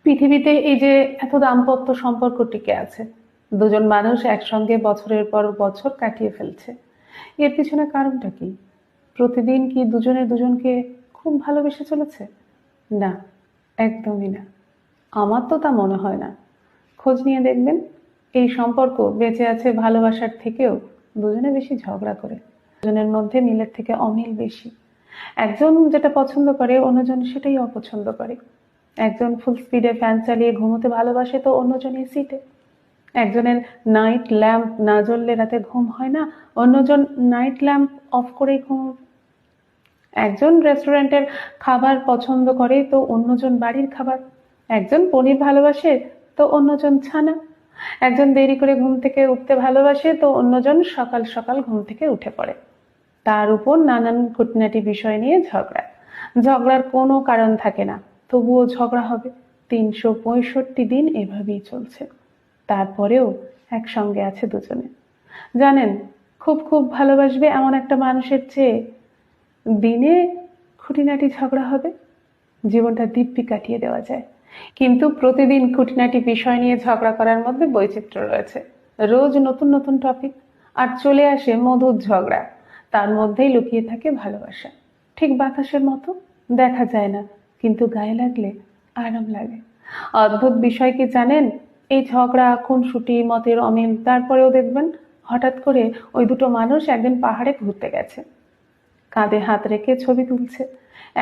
পৃথিবীতে এই যে এত দাম্পত্য সম্পর্ক টিকে আছে, দুজন মানুষ একসঙ্গে বছরের পর বছর কাটিয়ে ফেলছে, এর পিছনে কারণটা কি? প্রতিদিন কি দুজনে দুজনকে খুব ভালোবেসে চলেছে? না, একদমই না। আমার তো তা মনে হয় না। খোঁজ নিয়ে দেখবেন, এই সম্পর্ক বেঁচে আছে ভালোবাসার থেকেও দুজনে বেশি ঝগড়া করে। দুজনের মধ্যে মিলের থেকে অমিল বেশি। একজন যেটা পছন্দ করে অন্যজন সেটাই অপছন্দ করে। একজন ফুল স্পিডে ফ্যান চালিয়ে ঘুমোতে ভালোবাসে তো অন্যজন এসিতে। একজনের নাইট ল্যাম্প না জ্বললে রাতে ঘুম হয় না, অন্যজন নাইট ল্যাম্প অফ করেই ঘুমোবে। একজন রেস্টুরেন্টের খাবার পছন্দ করে তো অন্যজন বাড়ির খাবার। একজন পনির ভালোবাসে তো অন্যজন ছানা। একজন দেরি করে ঘুম থেকে উঠতে ভালোবাসে তো অন্যজন সকাল সকাল ঘুম থেকে উঠে পড়ে। তার উপর নানান খুঁটিনাটি বিষয় নিয়ে ঝগড়া। ঝগড়ার কোনো কারণ থাকে না, তবুও ঝগড়া হবে। ৩৬৫ দিন এভাবেই চলছে। তারপরেও একসঙ্গে আছে দুজনে। জানেন, খুব খুব ভালোবাসবে এমন একটা মানুষের চেয়ে দিনে খুঁটিনাটি ঝগড়া হবে, জীবনটা দিব্যি কাটিয়ে দেওয়া যায়। কিন্তু প্রতিদিন খুঁটিনাটি বিষয় নিয়ে ঝগড়া করার মধ্যে বৈচিত্র্য রয়েছে। রোজ নতুন নতুন টপিক, আর চলে আসে মধুর ঝগড়া। তার মধ্যেই লুকিয়ে থাকে ভালোবাসা। ঠিক বাতাসের মতো, দেখা যায় না, কিন্তু গায়ে লাগলে আরাম লাগে। অদ্ভুত বিষয় কি জানেন, এই ঝগড়া, খুনসুটি, মতের অমিল, তারপরেও দেখবেন হঠাৎ করে ওই দুটো মানুষ একদিন পাহাড়ে ঘুরতে গেছে। কাঁধে হাত রেখে ছবি তুলছে,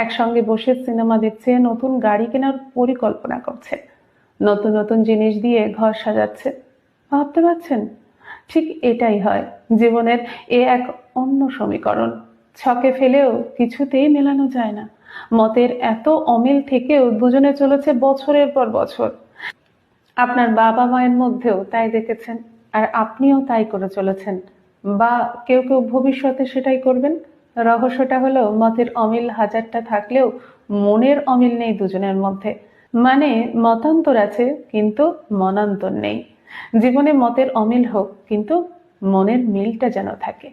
একসঙ্গে বসে সিনেমা দেখছে, নতুন গাড়ি কেনার পরিকল্পনা করছে, নতুন নতুন জিনিস দিয়ে ঘর সাজাচ্ছে। ভাবতে পারছেন? ঠিক এটাই হয় জীবনের এ এক অন্য সমীকরণ। ছকে ফেলেও কিছুতেই মেলানো যায় না। মতের এত অমিল থেকেও দুজনে চলেছে বছরের পর বছর। আপনার বাবা মায়ের মধ্যেও তাই দেখেছেন, আর আপনিও তাই করে চলেছেন, বা কেউ কেউ ভবিষ্যতে সেটাই করবেন। রহস্যটা হলো মতের অমিল হাজারটা থাকলেও মনের অমিল নেই দুজনের মধ্যে। মানে মতান্তর আছে কিন্তু মনান্তর নেই। জীবনে মতের অমিল হোক কিন্তু মনের মিলটা যেন থাকে।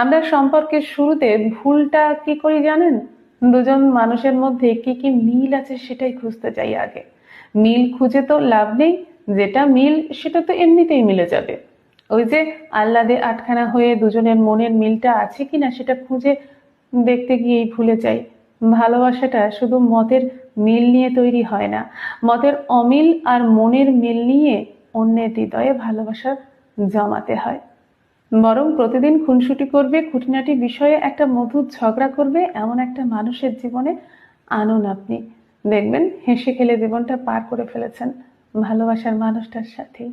আমরা সম্পর্কের শুরুতে ভুলটা কি করি জানেন? দুজন মানুষের মধ্যে কি কি মিল আছে সেটাই খুঁজতে চাই আগে। মিল খুঁজে তো লাভ নেই, যেটা মিল সেটা তো এমনিতেই মিলে যাবে। ওই যে আহ্লাদে আটখানা হয়ে দুজনের মনের মিলটা আছে কিনা সেটা খুঁজে দেখতে গিয়েই ভুলে যাই। ভালোবাসাটা শুধু মতের মিল নিয়ে তৈরি হয় না, মতের অমিল আর মনের মিল নিয়ে অন্যের হৃদয়ে ভালোবাসা জমাতে হয়। বরং প্রতিদিন খুনসুটি করবে, খুঁটিনাটি বিষয়ে একটা মধুর ঝগড়া করবে এমন একটা মানুষের জীবনে আনুন আপনি। দেখবেন হেসে খেলে জীবনটা পার করে ফেলেছেন ভালোবাসার মানুষটার সাথেই।